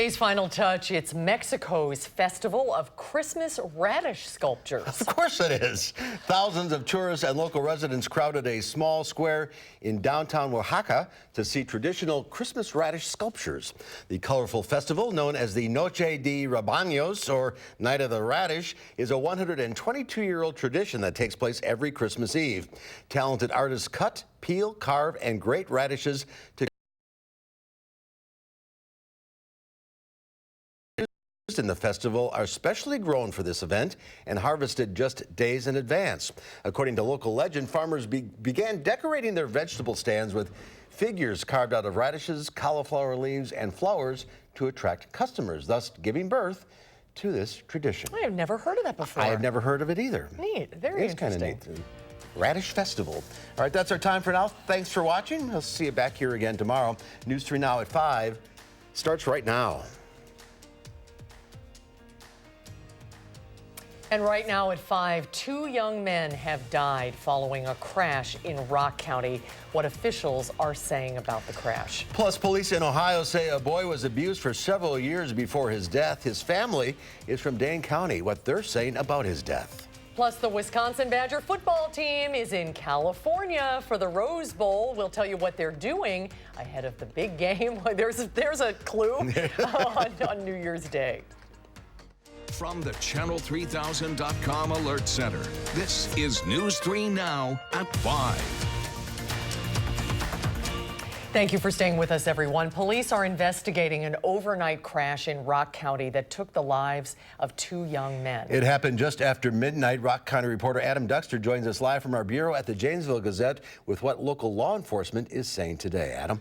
Today's final touch, it's Mexico's Festival of Christmas Radish Sculptures. Of course it is. Thousands of tourists and local residents crowded a small square in downtown Oaxaca to see traditional Christmas radish sculptures. The colorful festival, known as the Noche de Rabaños, or Night of the Radish, is a 122-year-old tradition that takes place every Christmas Eve. Talented artists cut, peel, carve, and grate radishes to in the festival are specially grown for this event and harvested just days in advance. According to local legend, farmers began decorating their vegetable stands with figures carved out of radishes, cauliflower leaves, and flowers to attract customers, thus giving birth to this tradition. I have never heard of that before. I have never heard of it either. Neat, very interesting. Kind of neat. Radish Festival. All right, that's our time for now. Thanks for watching. We'll see you back here again tomorrow. News 3 Now at 5 starts right now. And right now at 5, 2 young men have died following a crash in Rock County. What officials are saying about the crash. Plus, police in Ohio say a boy was abused for several years before his death. His family is from Dane County. What they're saying about his death. Plus, the Wisconsin Badger football team is in California for the Rose Bowl. We'll tell you what they're doing ahead of the big game. There's a clue on New Year's Day. From the Channel3000.com Alert Center, this is News 3 Now at 5. Thank you for staying with us, everyone. Police are investigating an overnight crash in Rock County that took the lives of 2 young men. It happened just after midnight. Rock County reporter Adam Duxter joins us live from our bureau at the Janesville Gazette with what local law enforcement is saying today. Adam?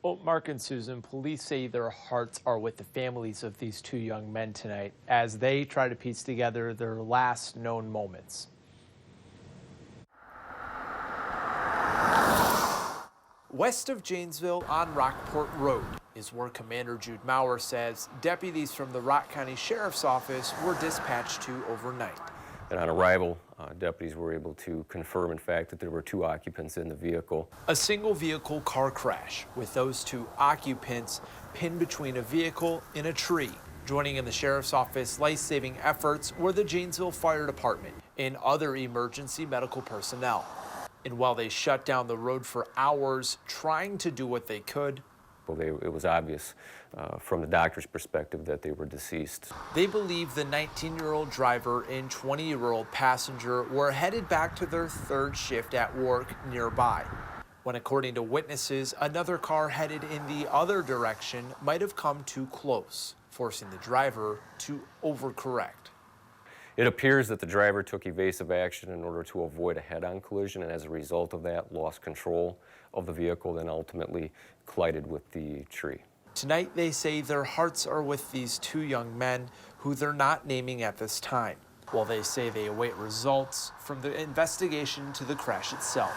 Well, Mark and Susan, police say their hearts are with the families of these 2 young men tonight as they try to piece together their last known moments. West of Janesville on Rockport Road is where Commander Jude Maurer says deputies from the Rock County Sheriff's Office were dispatched to overnight. And on arrival, deputies were able to confirm, in fact, that there were 2 occupants in the vehicle. A single vehicle car crash with those 2 occupants pinned between a vehicle and a tree. Joining in the Sheriff's Office life-saving efforts were the Janesville Fire Department and other emergency medical personnel. And while they shut down the road for hours trying to do what they could, it was obvious from the doctor's perspective that they were deceased. They believe the 19-year-old driver and 20-year-old passenger were headed back to their 3rd shift at work nearby, when, according to witnesses, another car headed in the other direction might have come too close, forcing the driver to overcorrect. It appears that the driver took evasive action in order to avoid a head-on collision, and as a result of that, lost control of the vehicle, then ultimately collided with the tree. Tonight, they say their hearts are with these 2 young men who they're not naming at this time, while they say they await results from the investigation into the crash itself.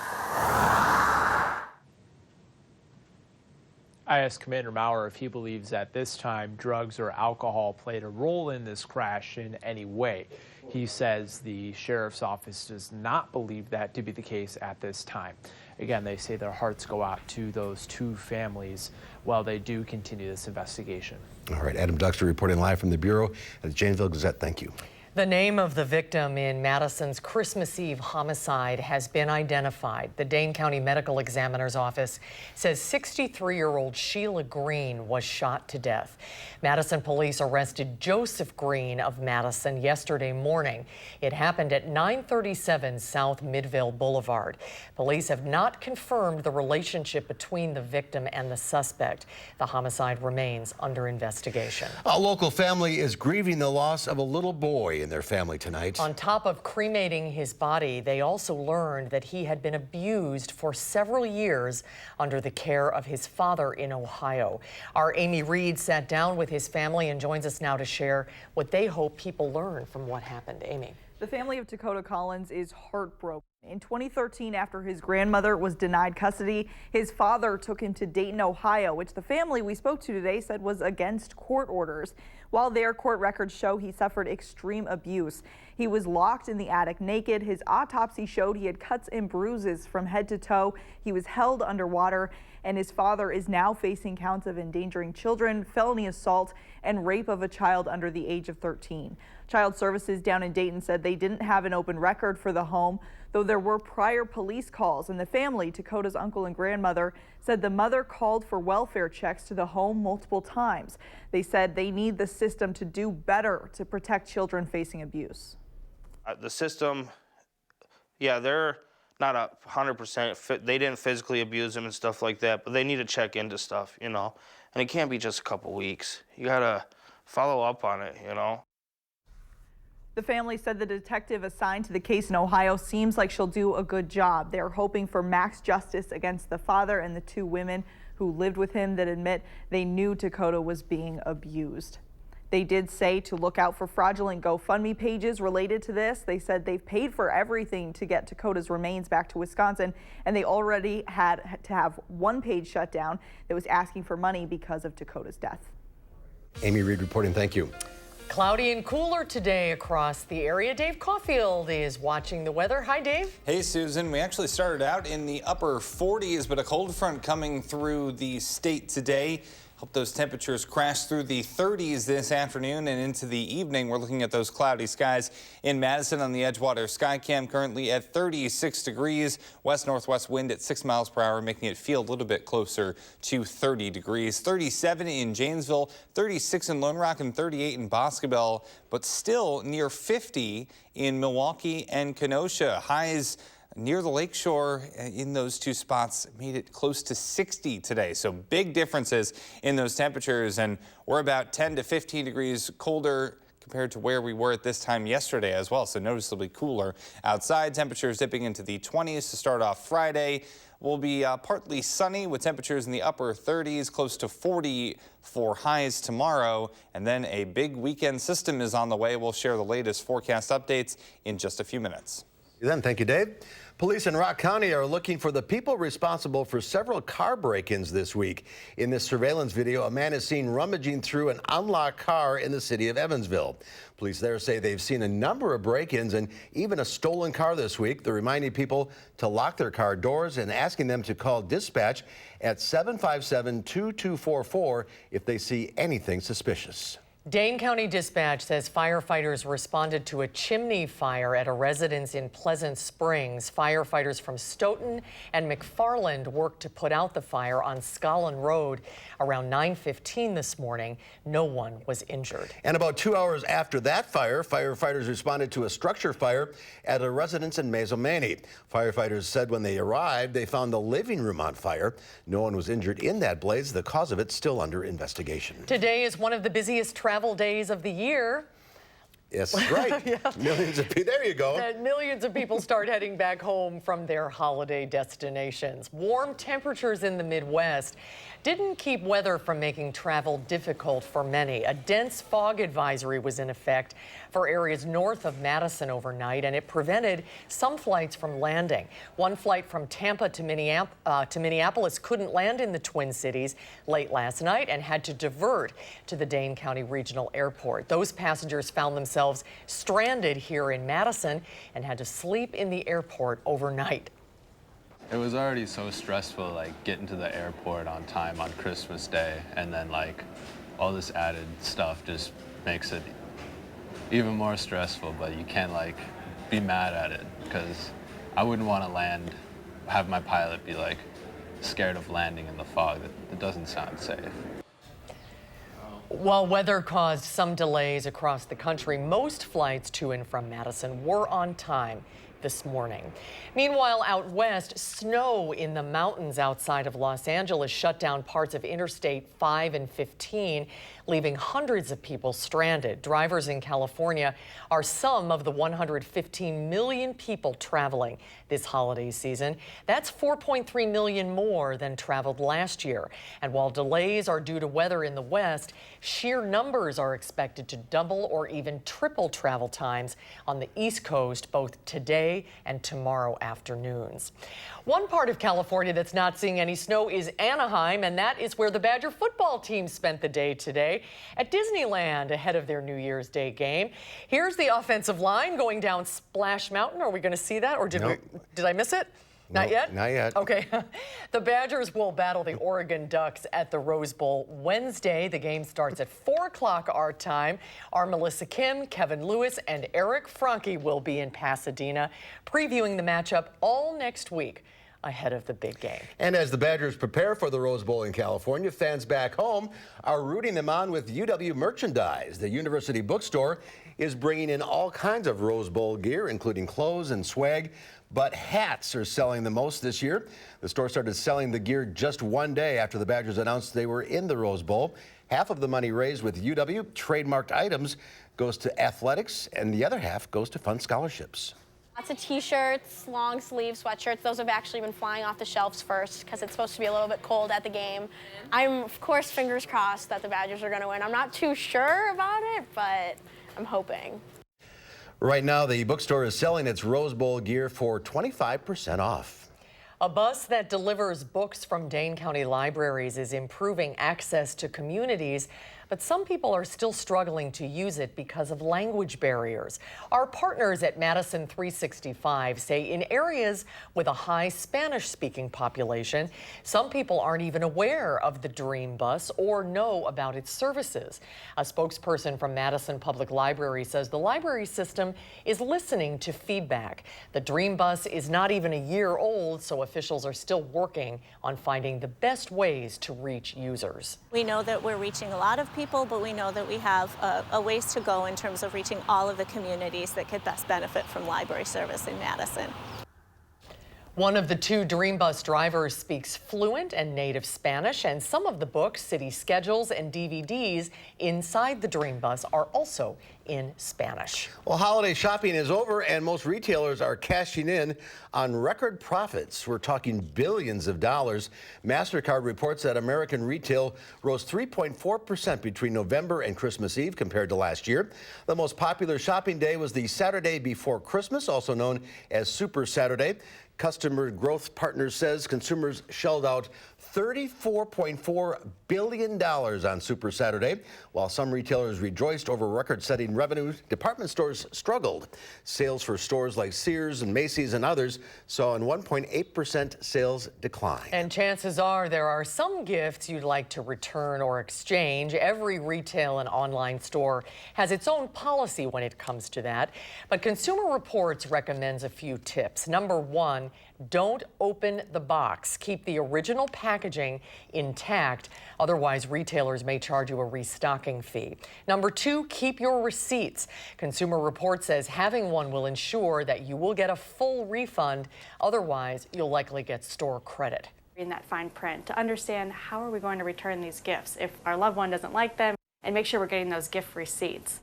I asked Commander Maurer if he believes at this time drugs or alcohol played a role in this crash in any way. He says the Sheriff's Office does not believe that to be the case at this time. Again, they say their hearts go out to those 2 families while they do continue this investigation. All right, Adam Duxter reporting live from the bureau at the Janesville Gazette. Thank you. The name of the victim in Madison's Christmas Eve homicide has been identified. The Dane County Medical Examiner's Office says 63-year-old Sheila Green was shot to death. Madison police arrested Joseph Green of Madison yesterday morning. It happened at 937 South Midvale Boulevard. Police have not confirmed the relationship between the victim and the suspect. The homicide remains under investigation. A local family is grieving the loss of a little boy in their family tonight. On top of cremating his body, they also learned that he had been abused for several years under the care of his father in Ohio. Our Amy Reed sat down with his family and joins us now to share what they hope people learn from what happened. Amy. The family of Dakota Collins is heartbroken In 2013, after his grandmother was denied custody, his father took him to Dayton, Ohio, which the family we spoke to today said was against court orders. While their court records show he suffered extreme abuse. He was locked in the attic naked. His autopsy showed he had cuts and bruises from head to toe. He was held underwater, and his father is now facing counts of endangering children, felony assault, and rape of a child under the age of 13. Child Services down in Dayton said they didn't have an open record for the home, though there were prior police calls, and the family, Dakota's uncle and grandmother, said the mother called for welfare checks to the home multiple times. They said they need the system to do better to protect children facing abuse. The system, yeah, they're not 100% fit. They didn't physically abuse him and stuff like that, but they need to check into stuff, you know, and it can't be just a couple weeks. You gotta follow up on it, you know. The family said the detective assigned to the case in Ohio seems like she'll do a good job. They're hoping for max justice against the father and the two women who lived with him that admit they knew Dakota was being abused. They did say to look out for fraudulent GoFundMe pages related to this. They said they've paid for everything to get Dakota's remains back to Wisconsin, and they already had to have one page shut down that was asking for money because of Dakota's death. Amy Reed reporting. Thank you. Cloudy and cooler today across the area. Dave Caulfield is watching the weather. Hi, Dave. Hey, Susan. We actually started out in the upper 40s, but a cold front coming through the state today. Hope those temperatures crash through the 30s this afternoon and into the evening. We're looking at those cloudy skies in Madison on the Edgewater Skycam, currently at 36 degrees. West-northwest wind at 6 miles per hour, making it feel a little bit closer to 30 degrees. 37 in Janesville, 36 in Lone Rock, and 38 in Boscobel, but still near 50 in Milwaukee and Kenosha. Highs near the lakeshore in those two spots made it close to 60 today. So big differences in those temperatures, and we're about 10 to 15 degrees colder compared to where we were at this time yesterday as well. So noticeably cooler outside. Temperatures dipping into the 20s to start off Friday. Will be partly sunny with temperatures in the upper 30s, close to 40 for highs tomorrow. And then a big weekend system is on the way. We'll share the latest forecast updates in just a few minutes. Then, thank you, Dave. Police in Rock County are looking for the people responsible for several car break-ins this week. In this surveillance video, a man is seen rummaging through an unlocked car in the city of Evansville. Police there say they've seen a number of break-ins and even a stolen car this week. They're reminding people to lock their car doors and asking them to call dispatch at 757-2244 if they see anything suspicious. Dane County Dispatch says firefighters responded to a chimney fire at a residence in Pleasant Springs. Firefighters from Stoughton and McFarland worked to put out the fire on Scollin Road around 9:15 this morning. No one was injured. And about 2 hours after that fire, firefighters responded to a structure fire at a residence in Mazomanie. Firefighters said when they arrived, they found the living room on fire. No one was injured in that blaze. The cause of it still under investigation. Today is one of the busiest travel days of the year. Yes, right. Yeah. Millions of people. There you go. Millions of people start heading back home from their holiday destinations. Warm temperatures in the Midwest didn't keep weather from making travel difficult for many. A dense fog advisory was in effect for areas north of Madison overnight, and it prevented some flights from landing. One flight from Tampa to Minneapolis couldn't land in the Twin Cities late last night and had to divert to the Dane County Regional Airport. Those passengers found themselves stranded here in Madison and had to sleep in the airport overnight. It was already so stressful, like getting to the airport on time on Christmas Day, and then like all this added stuff just makes it even more stressful. But you can't like be mad at it, because I wouldn't want to have my pilot be like scared of landing in the fog. That doesn't sound safe. While weather caused some delays across the country, most flights to and from Madison were on time this morning. Meanwhile, out west, snow in the mountains outside of Los Angeles shut down parts of Interstate 5 and 15, leaving hundreds of people stranded. Drivers in California are some of the 115 million people traveling this holiday season. That's 4.3 million more than traveled last year. And while delays are due to weather in the west, sheer numbers are expected to double or even triple travel times on the East Coast both today today and tomorrow afternoons. One part of California that's not seeing any snow is Anaheim, and that is where the Badger football team spent the day today at Disneyland ahead of their New Year's Day game. Here's the offensive line going down Splash Mountain. Are we going to see that, or did I miss it? Not yet? Not yet. Okay. The Badgers will battle the Oregon Ducks at the Rose Bowl Wednesday. The game starts at 4 o'clock our time. Our Melissa Kim, Kevin Lewis, and Eric Franke will be in Pasadena previewing the matchup all next week ahead of the big game. And as the Badgers prepare for the Rose Bowl in California, fans back home are rooting them on with UW merchandise. The University Bookstore is bringing in all kinds of Rose Bowl gear, including clothes and swag, but hats are selling the most this year. The store started selling the gear just one day after the Badgers announced they were in the Rose Bowl. Half of the money raised with UW trademarked items goes to athletics, and the other half goes to fund scholarships. Lots of t-shirts, long sleeve sweatshirts. Those have actually been flying off the shelves first because it's supposed to be a little bit cold at the game. I'm, of course, fingers crossed that the Badgers are going to win. I'm not too sure about it, but I'm hoping. Right now, the bookstore is selling its Rose Bowl gear for 25% off. A bus that delivers books from Dane County libraries is improving access to communities, but some people are still struggling to use it because of language barriers. Our partners at Madison 365 say in areas with a high Spanish-speaking population, some people aren't even aware of the Dream Bus or know about its services. A spokesperson from Madison Public Library says the library system is listening to feedback. The Dream Bus is not even a year old, so officials are still working on finding the best ways to reach users. We know that we're reaching a lot of people, but we know that we have a ways to go in terms of reaching all of the communities that could best benefit from library service in Madison. One of the two Dream Bus drivers speaks fluent and native Spanish, and some of the books, city schedules, and DVDs inside the Dream Bus are also in Spanish. Well, holiday shopping is over, and most retailers are cashing in on record profits. We're talking billions of dollars. MasterCard reports that American retail rose 3.4% between November and Christmas Eve compared to last year. The most popular shopping day was the Saturday before Christmas, also known as Super Saturday. Customer Growth Partners says consumers shelled out $34.4 billion on Super Saturday. While some retailers rejoiced over record-setting revenue, department stores struggled. Sales for stores like Sears and Macy's and others saw a 1.8% sales decline. And chances are there are some gifts you'd like to return or exchange. Every retail and online store has its own policy when it comes to that. But Consumer Reports recommends a few tips. Number one, don't open the box. Keep the original packaging intact. Otherwise, retailers may charge you a restocking fee. Number two, keep your receipts. Consumer Reports says having one will ensure that you will get a full refund. Otherwise, you'll likely get store credit. In that fine print to understand how are we going to return these gifts if our loved one doesn't like them, and make sure we're getting those gift receipts.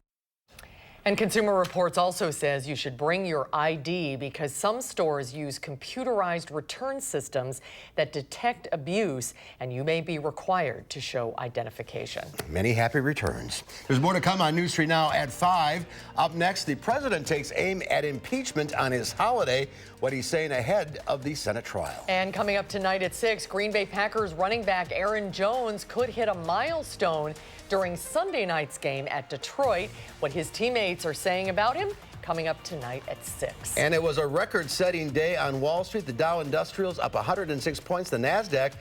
And Consumer Reports also says you should bring your ID because some stores use computerized return systems that detect abuse, and you may be required to show identification. Many happy returns. There's more to come on News 3 Now at 5. Up next, the president takes aim at impeachment on his holiday, what he's saying ahead of the Senate trial. And coming up tonight at 6, Green Bay Packers running back Aaron Jones could hit a milestone during Sunday night's game at Detroit. What his teammates are saying about him coming up tonight at 6. And it was a record-setting day on Wall Street. The Dow Industrials up 106 points. The NASDAQ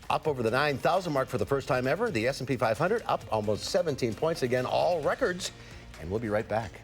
up over the 9,000 mark for the first time ever. The S&P 500 up almost 17 points. Again, all records. And we'll be right back.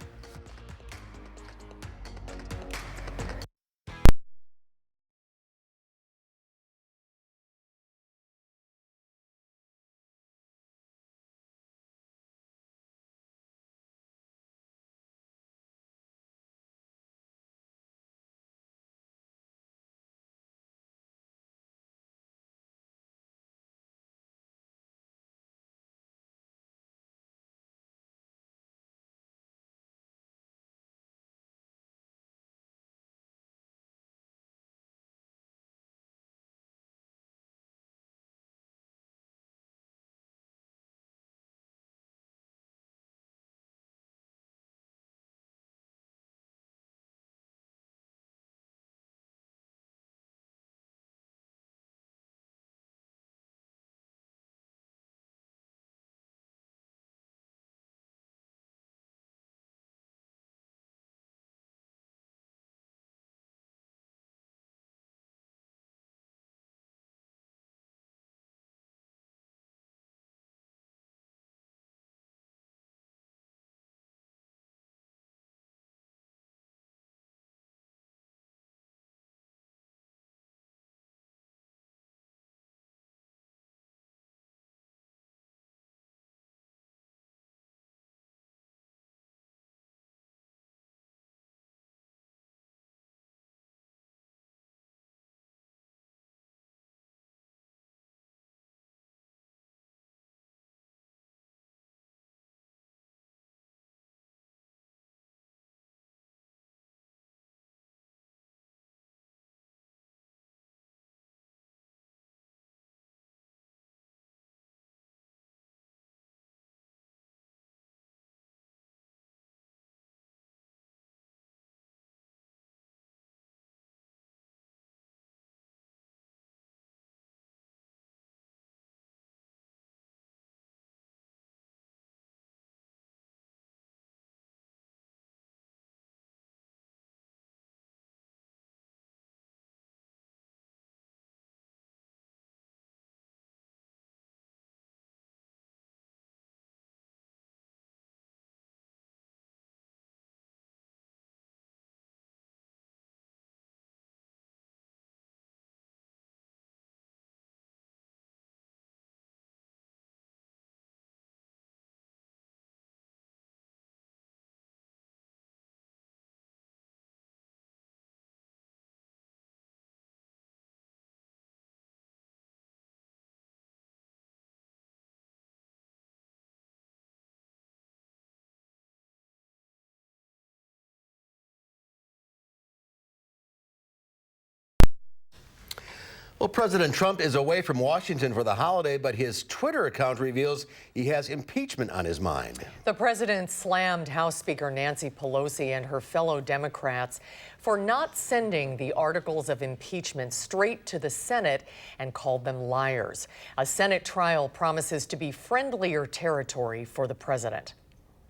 Well, President Trump is away from Washington for the holiday, but his Twitter account reveals he has impeachment on his mind. The president slammed House Speaker Nancy Pelosi and her fellow Democrats for not sending the articles of impeachment straight to the Senate and called them liars. A Senate trial promises to be friendlier territory for the president.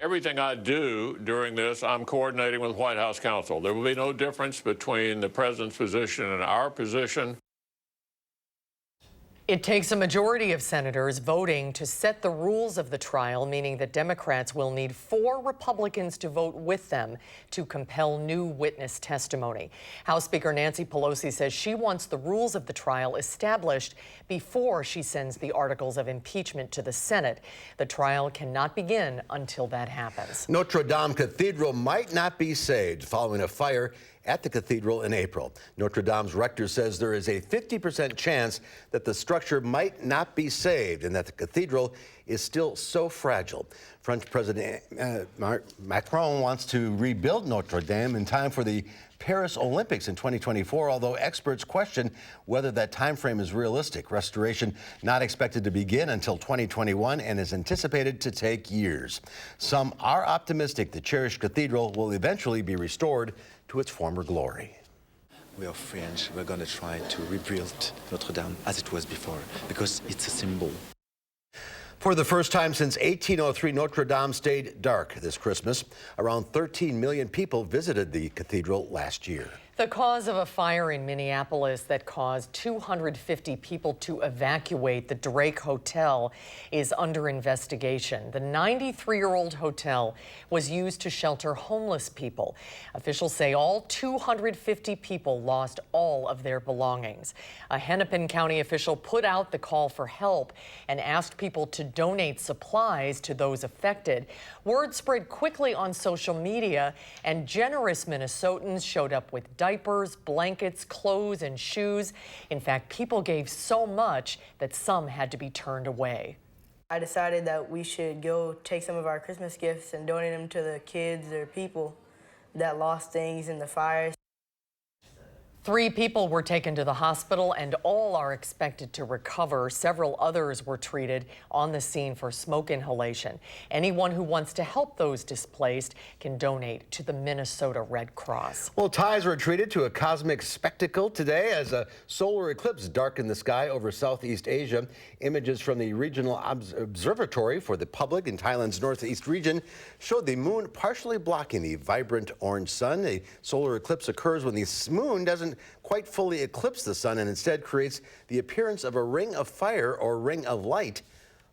Everything I do during this, I'm coordinating with White House counsel. There will be no difference between the president's position and our position. It takes a majority of senators voting to set the rules of the trial, meaning that Democrats will need 4 Republicans to vote with them to compel new witness testimony. House Speaker Nancy Pelosi says she wants the rules of the trial established before she sends the articles of impeachment to the Senate. The trial cannot begin until that happens. Notre Dame Cathedral might not be saved following a fire at the cathedral in April. Notre Dame's rector says there is a 50% chance that the structure might not be saved and that the cathedral is still so fragile. French President Macron wants to rebuild Notre Dame in time for the Paris Olympics in 2024, although experts question whether that time frame is realistic. Restoration not expected to begin until 2021 and is anticipated to take years. Some are optimistic the cherished cathedral will eventually be restored to its former glory. We are French. We're going to try to rebuild Notre Dame as it was before because it's a symbol. For the first time since 1803, Notre Dame stayed dark this Christmas. Around 13 million people visited the cathedral last year. The cause of a fire in Minneapolis that caused 250 people to evacuate the Drake Hotel is under investigation. The 93-year-old hotel was used to shelter homeless people. Officials say all 250 people lost all of their belongings. A Hennepin County official put out the call for help and asked people to donate supplies to those affected. Word spread quickly on social media, and generous Minnesotans showed up with diapers, blankets, clothes, and shoes. In fact, people gave so much that some had to be turned away. I decided that we should go take some of our Christmas gifts and donate them to the kids or people that lost things in the fires. 3 people were taken to the hospital and all are expected to recover. Several others were treated on the scene for smoke inhalation. Anyone who wants to help those displaced can donate to the Minnesota Red Cross. Well, ties were treated to a cosmic spectacle today as a solar eclipse darkened the sky over Southeast Asia. Images from the Regional Observatory for the Public in Thailand's northeast region showed the moon partially blocking the vibrant orange sun. A solar eclipse occurs when the moon doesn't quite fully eclipse the sun and instead creates the appearance of a ring of fire or ring of light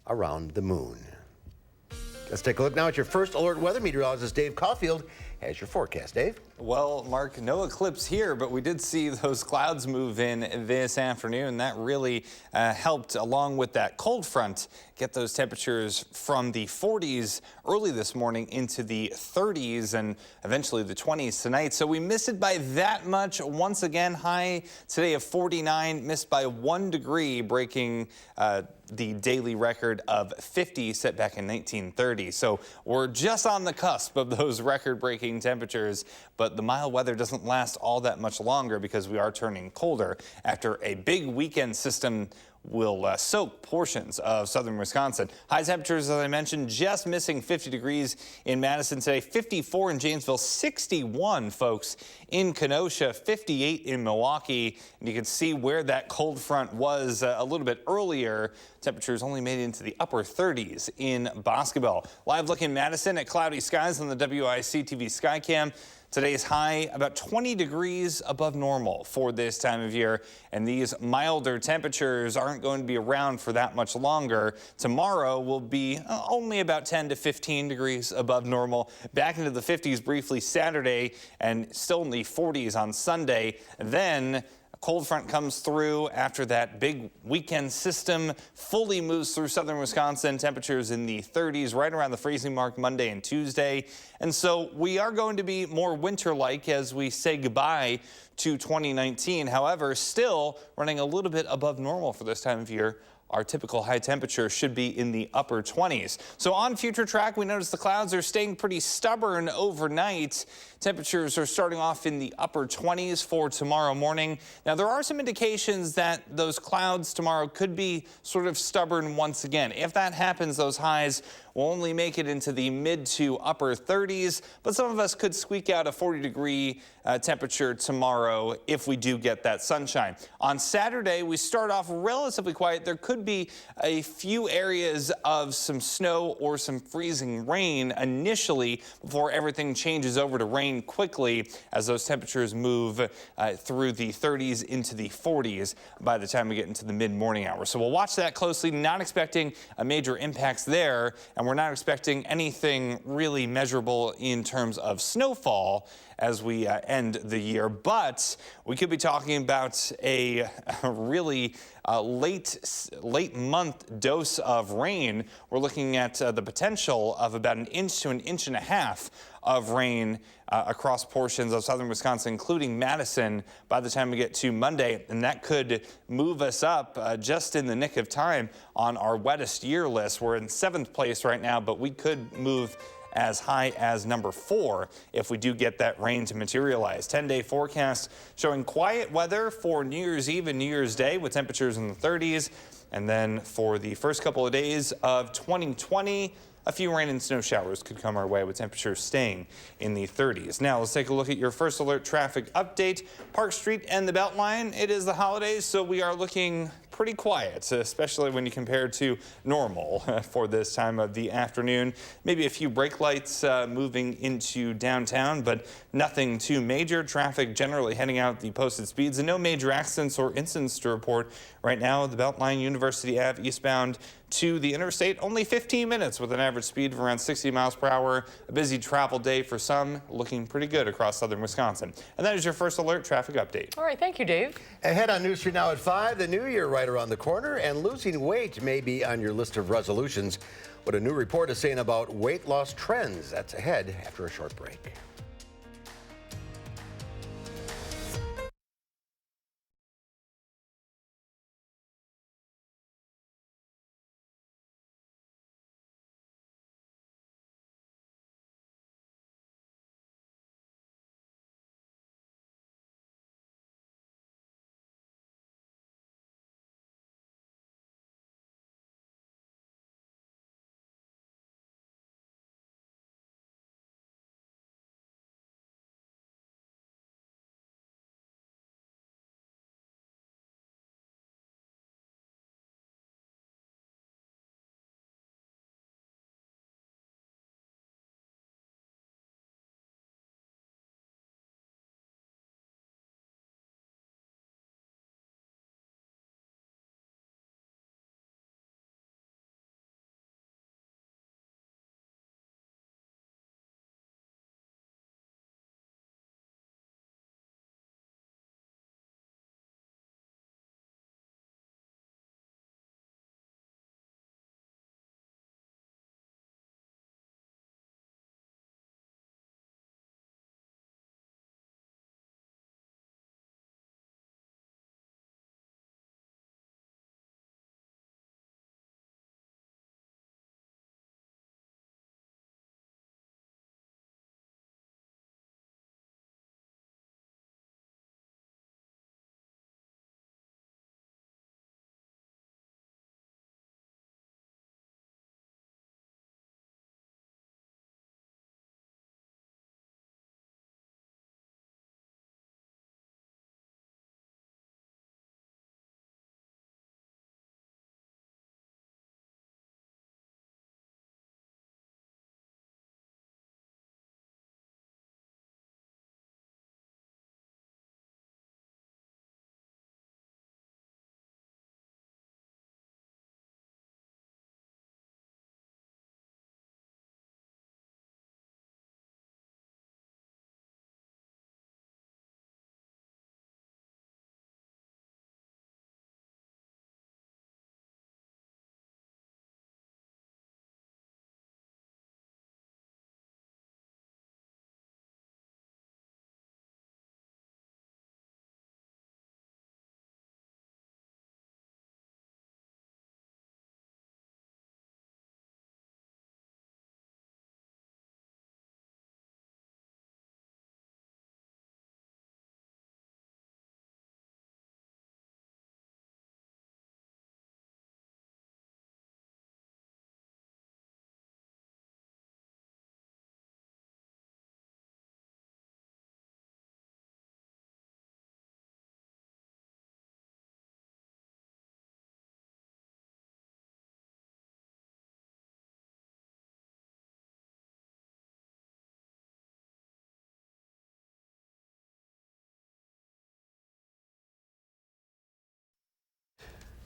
around the moon. Let's take a look now at your first alert weather. Meteorologist Dave Caulfield has your forecast. Dave? Well, Mark, no eclipse here, but we did see those clouds move in this afternoon. That really helped, along with that cold front, get those temperatures from the 40s early this morning into the 30s and eventually the 20s tonight. So we missed it by that much. Once again, high today of 49, missed by 1 degree, breaking the daily record of 50 set back in 1930. So we're just on the cusp of those record-breaking temperatures, but the mild weather doesn't last all that much longer because we are turning colder after a big weekend system will soak portions of southern Wisconsin. High temperatures, as I mentioned, just missing 50 degrees in Madison today, 54 in Janesville, 61, folks, in Kenosha, 58 in Milwaukee. And you can see where that cold front was a little bit earlier. Temperatures only made it into the upper 30s in Boscobel. Live look in Madison at cloudy skies on the WISC-TV Skycam. Today's high about 20 degrees above normal for this time of year, and these milder temperatures aren't going to be around for that much longer. Tomorrow will be only about 10 to 15 degrees above normal. Back into the 50s briefly Saturday and still in the 40s on Sunday. Then a cold front comes through after that big weekend system fully moves through southern Wisconsin. Temperatures in the 30s, right around the freezing mark Monday and Tuesday. And so we are going to be more winter-like as we say goodbye to 2019. However, still running a little bit above normal for this time of year our typical high temperature should be in the upper 20s. So on future track, we notice the clouds are staying pretty stubborn overnight. Temperatures are starting off in the upper 20s for tomorrow morning. Now, there are some indications that those clouds tomorrow could be sort of stubborn once again. If that happens, those highs will only make it into the mid to upper 30s, but some of us could squeak out a 40-degree temperature tomorrow if we do get that sunshine. On Saturday, we start off relatively quiet. There could be a few areas of some snow or some freezing rain initially before everything changes over to rain quickly as those temperatures move through the 30s into the 40s by the time we get into the mid-morning hours. So we'll watch that closely, not expecting a major impacts there, and we're not expecting anything really measurable in terms of snowfall as we end the year, but we could be talking about a really late month dose of rain. We're looking at the potential of about an inch to an inch and a half of rain across portions of southern Wisconsin, including Madison, by the time we get to Monday, and that could move us up just in the nick of time on our wettest year list. We're in 7th place right now, but we could move as high as number 4 if we do get that rain to materialize. 10-day forecast showing quiet weather for New Year's Eve and New Year's Day with temperatures in the 30s. And then for the first couple of days of 2020, a few rain and snow showers could come our way with temperatures staying in the 30s. Now let's take a look at your first alert traffic update. Park Street and the Beltline. It is the holidays, so we are looking pretty quiet, especially when you compare to normal for this time of the afternoon. Maybe a few brake lights moving into downtown, but nothing too major. Traffic generally heading out the posted speeds and no major accidents or incidents to report right now. The Beltline, University Ave eastbound to the interstate, only 15 minutes with an average speed of around 60 miles per hour. A busy travel day for some, looking pretty good across southern Wisconsin. And that is your first alert traffic update. All right, thank you, Dave. Ahead on News 3 Now at 5, the new year right around the corner, and losing weight may be on your list of resolutions. What a new report is saying about weight loss trends. That's ahead after a short break.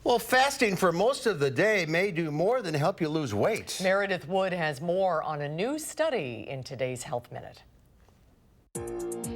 Well, fasting for most of the day may do more than help you lose weight. Meredith Wood has more on a new study in today's Health Minute.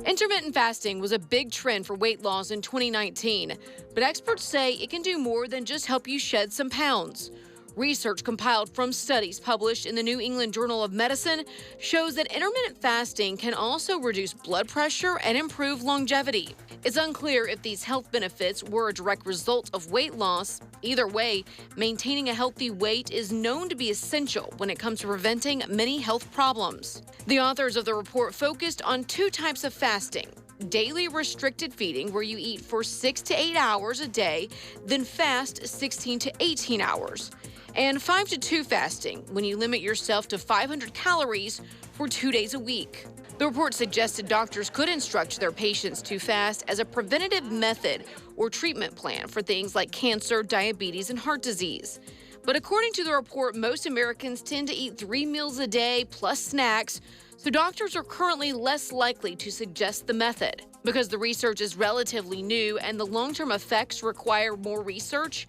Intermittent fasting was a big trend for weight loss in 2019, but experts say it can do more than just help you shed some pounds. Research compiled from studies published in the New England Journal of Medicine shows that intermittent fasting can also reduce blood pressure and improve longevity. It's unclear if these health benefits were a direct result of weight loss. Either way, maintaining a healthy weight is known to be essential when it comes to preventing many health problems. The authors of the report focused on two types of fasting: daily restricted feeding, where you eat for 6 to 8 hours a day, then fast 16 to 18 hours. And 5 to 2 fasting, when you limit yourself to 500 calories for 2 days a week. The report suggested doctors could instruct their patients to fast as a preventative method or treatment plan for things like cancer, diabetes, and heart disease. But according to the report, most Americans tend to eat 3 meals a day plus snacks, so doctors are currently less likely to suggest the method. Because the research is relatively new and the long-term effects require more research,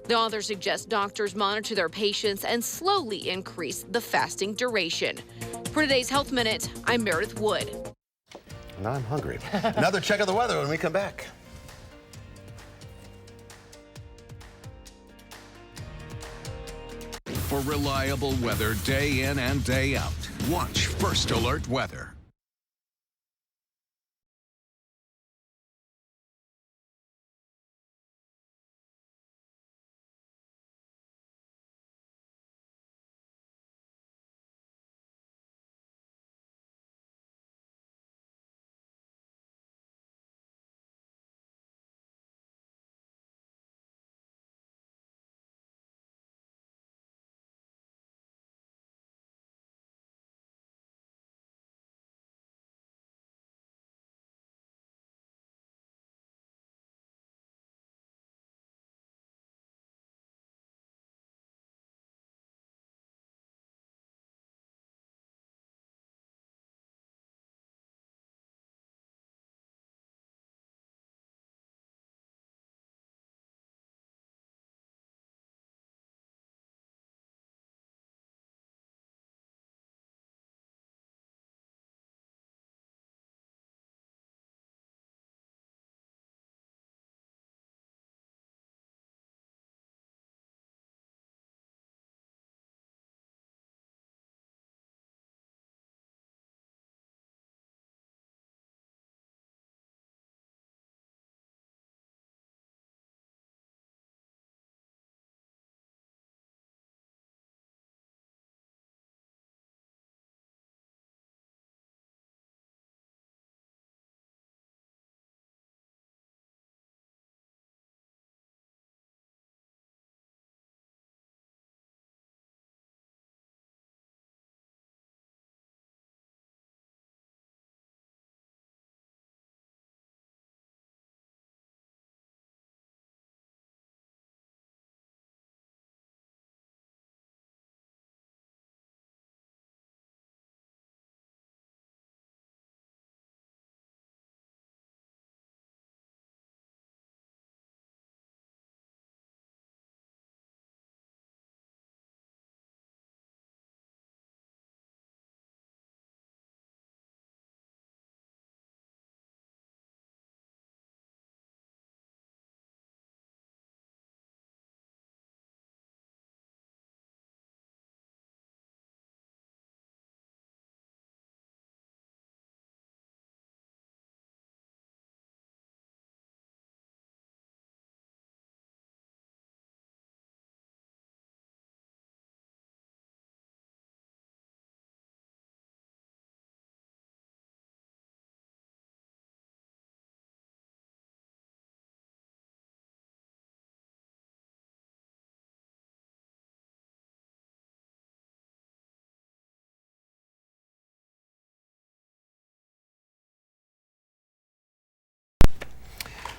the authors suggest doctors monitor their patients and slowly increase the fasting duration. For today's Health Minute, I'm Meredith Wood. Now I'm hungry. Another check of the weather when we come back. For reliable weather day in and day out, watch First Alert Weather.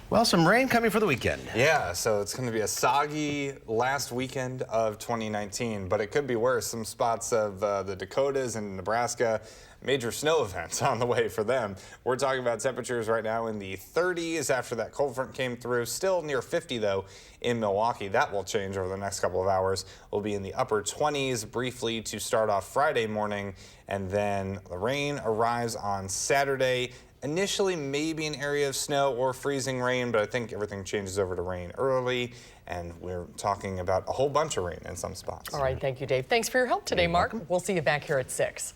Well, some rain coming for the weekend. Yeah, so it's going to be a soggy last weekend of 2019, but it could be worse. Some spots of the Dakotas and Nebraska, major snow events on the way for them. We're talking about temperatures right now in the 30s after that cold front came through. Still near 50, though, in Milwaukee. That will change over the next couple of hours. We'll be in the upper 20s briefly to start off Friday morning, and then the rain arrives on Saturday. Initially, maybe an area of snow or freezing rain, but I think everything changes over to rain early, and we're talking about a whole bunch of rain in some spots. All right, thank you, Dave. Thanks for your help today, Mark. We'll see you back here at 6.